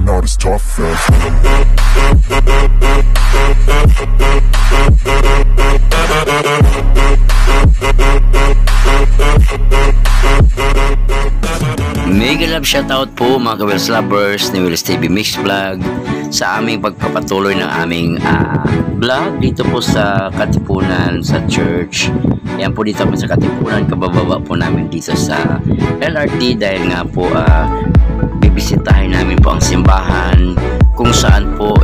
all this tough fast. Mega love shoutout po mga ka-Wills lovers ni Wills TV Mix Vlog sa aming pagpapatuloy ng aming vlog dito po sa Katipunan sa church. Yan po dito sa Katipunan, kabababa po namin dito sa LRT dahil nga po bibisitahin namin po ang simbahan kung saan po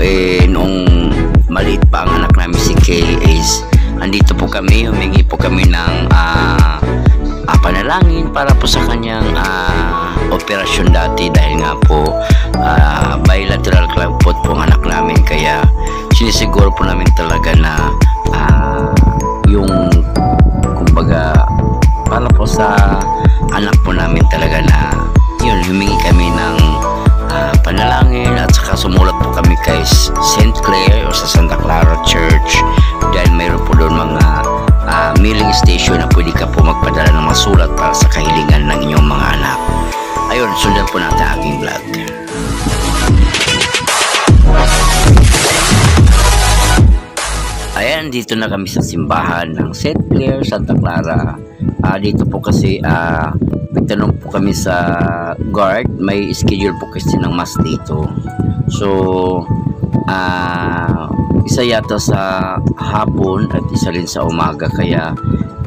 noong maliit pa ang anak namin si Kay is andito po kami, humingi po kami ng panalangin para po sa kanyang operasyon dati dahil nga po bilateral club po ang anak namin, kaya sinisiguro po namin talaga na yung kumbaga para po sa anak po namin talaga na yun, humingi kami ng panalangin at saka sumulat po kami kay St. Clair o sa Santa Clara Church dahil mayroon po doon mga mailing station na pwede ka po magpadala ng masulat para sa kahilingan ng inyong mga anak. Ayun, sundan po natin ang aking vlog. Ayan, dito na kami sa simbahan ng St. Clair, Santa Clara. Dito po kasi nagtanong po kami sa guard, may schedule po kasi ng mass dito. So isa yata sa hapon at isa rin sa umaga, kaya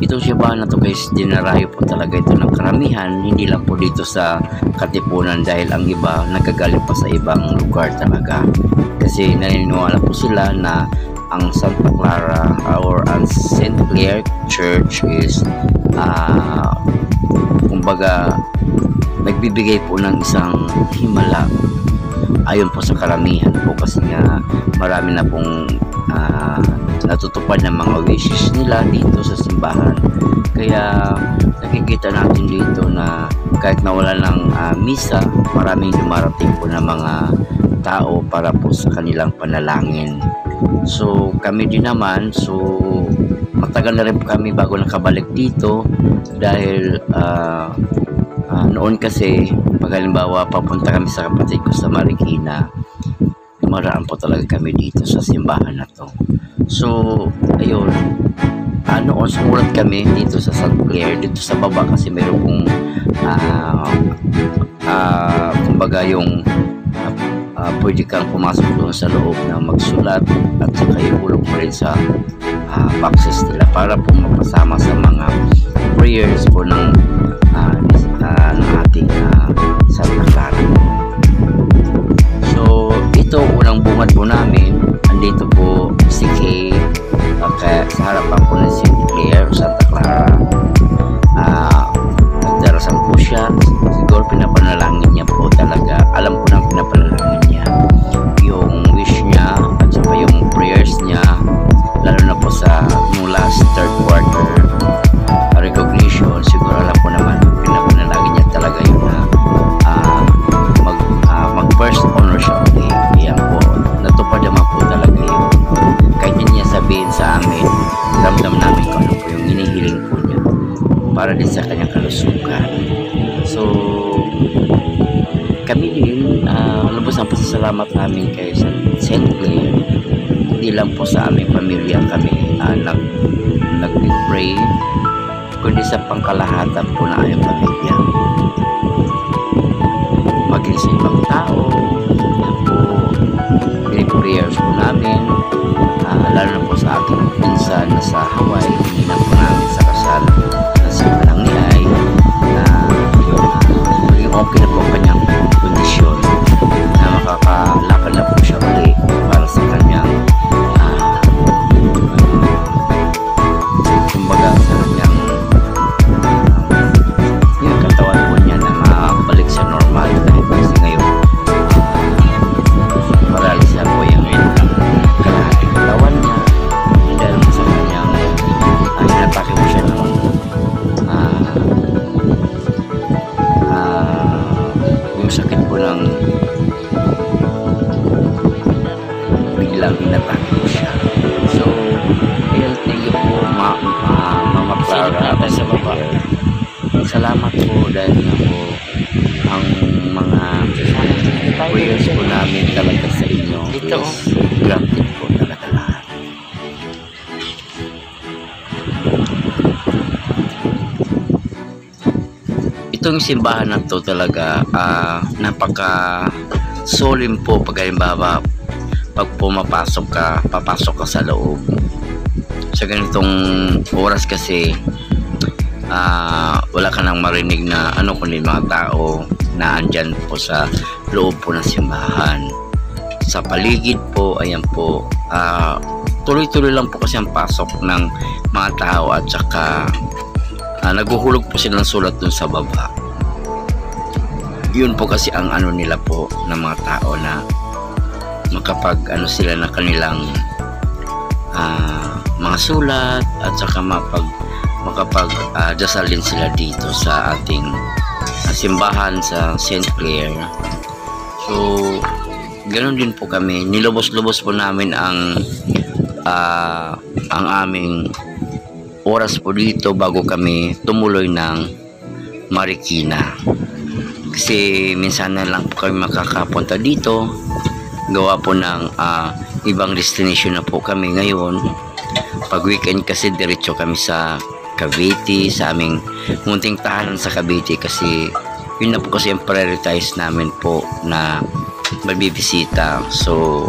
itong simbahan na to guys, dinarayo po talaga ito ng karamihan, hindi lang po dito sa Katipunan dahil ang iba nagagaling pa sa ibang lugar talaga, kasi naniniwala po sila na ang Santa Clara or ang St. Clair Church is kumbaga nagbibigay po ng isang himala ayon po sa karamihan po, kasi nga marami na pong natutupad ng mga wishes nila dito sa simbahan. Kaya nakikita natin dito na kahit nawala ng misa, maraming dumarating po ng mga tao para po sa kanilang panalangin. So kami din naman, so matagal na rin po kami bago nakabalik dito dahil noon kasi pag halimbawa papunta kami sa kapatid ko sa Marikina, maraan po talaga kami dito sa simbahan na to. So ayun, noon sumulat kami dito sa St. Clair, dito sa baba kasi mayroon pong kumbaga yung pwede kang pumasok doon sa loob na magsulat at saka ihulog mo rin sa boxes nila para po mapasama sa mga prayers po ng ating Santa Clara. So ito, unang bungad po namin, andito po si Kay sa harapan po ng St. Clair, Santa Clara. Nagdarasal po siya, siguro pinapanalangin niya po talaga, alam ko na pinapanalangin niya yung wish niya at saka yung prayers niya, lalo na po sa yung last third quarter recognition. Siguro alam ko naman pinapanalangin niya talaga yun na mag first honor siya ulit. Yan po, natupad naman po talaga yun. Kahit niya sabihin sa amin, ramdam namin kung ano po yung hinihiling po niya para din sa kanyang kalusugan. So kami din lubos ang pasasalamat namin kay St. Clair, hindi lang po sa aming pamilya kami nag-pray, kundi sa pangkalahatan po na aming pamilya, maging sa ibang tao. Yan po prayers po namin, lalo na po sa aking pinsan na sa Hawaii, hindi na po namin sa kasal na si Manang ni Ay na maging okay na po kanyang kondisyon na makakalakad na po siya ulit para sa kanyang kumbaga sa kanyang yung katawan po niya na makabalik sa normal, dahil kasi ngayon paralisa po yung kalahating katawan niya dahil sa kanyang hinatake po siya ng yung sakit po ng biglang hinatake po siya. So thank you po Mama Clara sa baba. Salamat po dahil na po ang mga prayers po namin namin talaga sa inyo Dito, is granted po talaga lahat. Itong simbahan na to talaga napaka solemn po pag halimbawa pag papasok ka sa loob. Sa ganitong oras kasi wala ka nang marinig na kundi mga tao na andyan po sa loob po ng simbahan. Sa paligid po, ayan po, tuloy-tuloy lang po kasi ang pasok ng mga tao at saka naguhulog po sila ng sulat dun sa baba. Yun po kasi ang nila po ng mga tao na makapag sila na kanilang mga sulat at saka makapag dasal din sila dito sa ating simbahan sa St. Clair. So ganoon din po kami, nilubos-lubos po namin ang aming oras po dito bago kami tumuloy ng Marikina, kasi minsan na lang po kami makakapunta dito, gawa po ng ibang destination na po kami ngayon. Pag weekend kasi diretso kami sa Cavite, sa aming munting tahanan sa Cavite, kasi yun na po kasi ang prioritize namin po na magbibisita. So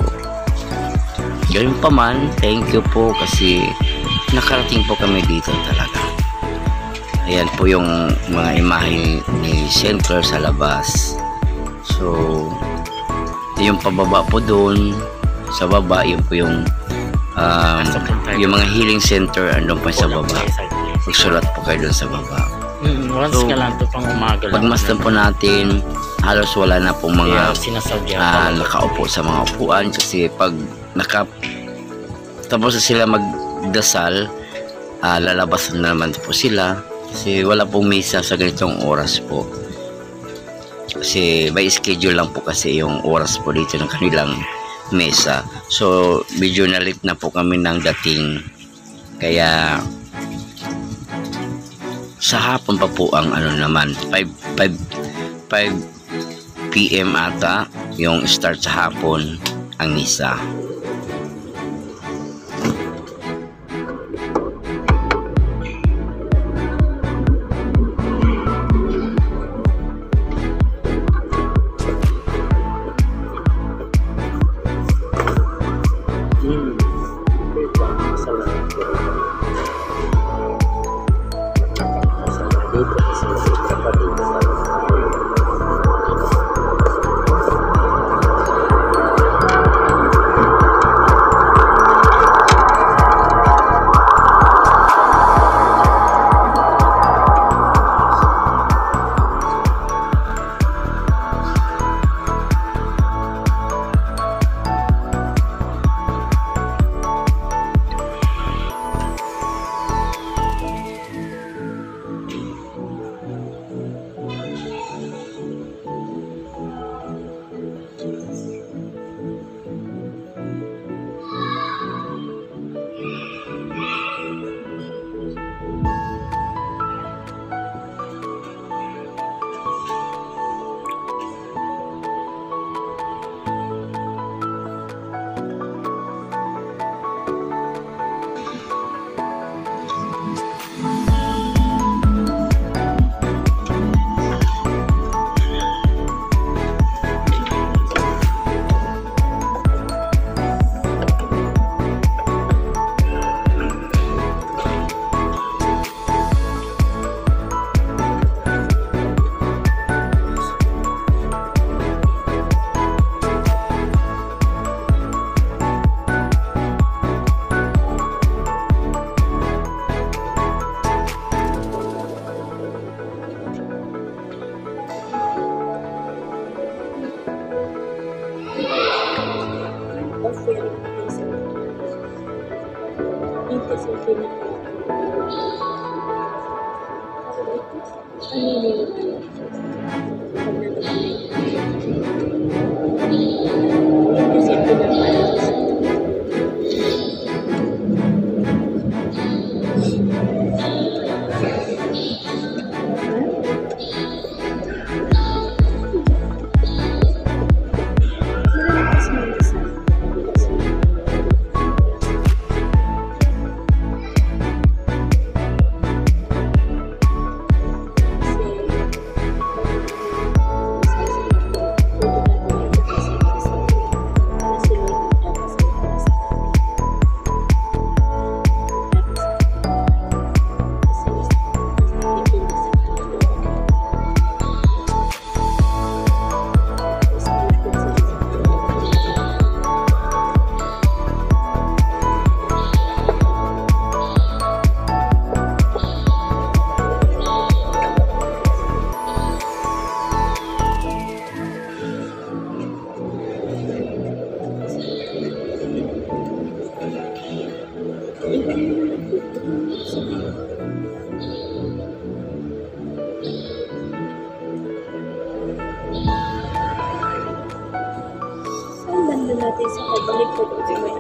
ganoon pa man, thank you po kasi nakarating po kami dito talaga. Ayan po yung mga imahe ni St. Clair sa labas. So yung pababa po doon sa baba, yun po yung mga healing center andun pa sa baba. Magsulat po kayo doon sa baba. Once ka lang ito pang umaga lang. Pagmasdan po natin, halos wala na pong mga nakaupo sa mga upuan, kasi pag tapos na sila magdasal, lalabas na naman po sila kasi wala pong misa sa ganitong oras po, kasi by schedule lang po kasi yung oras po dito ng kanilang mesa. So medyo nalit na po kami ng dating, kaya sa hapon pa po ang naman 5 PM ata yung start sa hapon ang misa. natin sa pagbalik ko doon sa may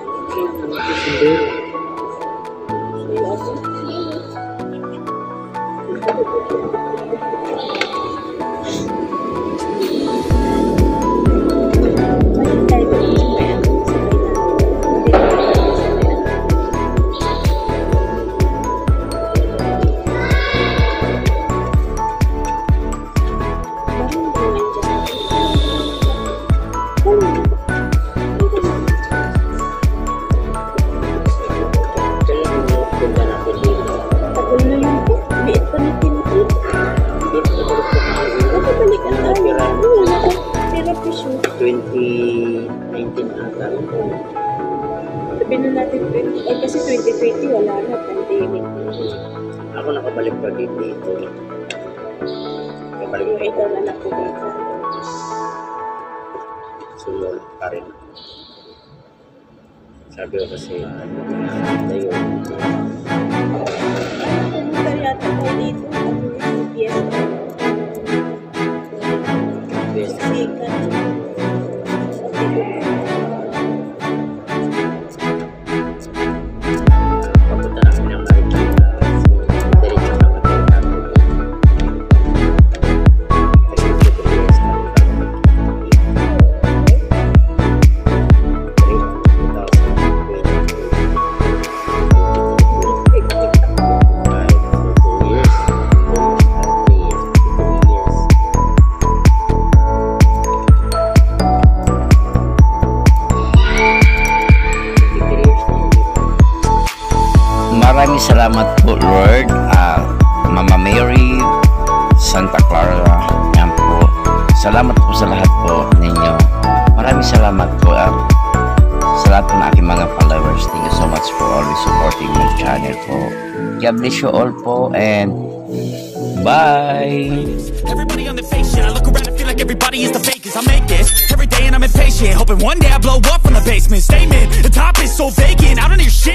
sabi na natin 20, kasi 2020 wala na, pandemic. Ako nakabalik pa dito. Nakabalik Yung ito na lang po dito. Sulol pa rin. Sabi ko kasi, tayo. Pumunta yata tayo dito. Maraming salamat po, Lord. Mama Mary, Santa Clara, yan po. Salamat po sa lahat po ninyo. Maraming salamat po sa lahat po ng aking mga followers. Thank you so much for always supporting my channel po. God bless you all po, and bye! Everybody on the fake shit. I look around and feel like everybody is the fakest. I make this every day and I'm impatient, hoping one day I blow up from the basement. Statement, the top is so vacant. I don't hear shit.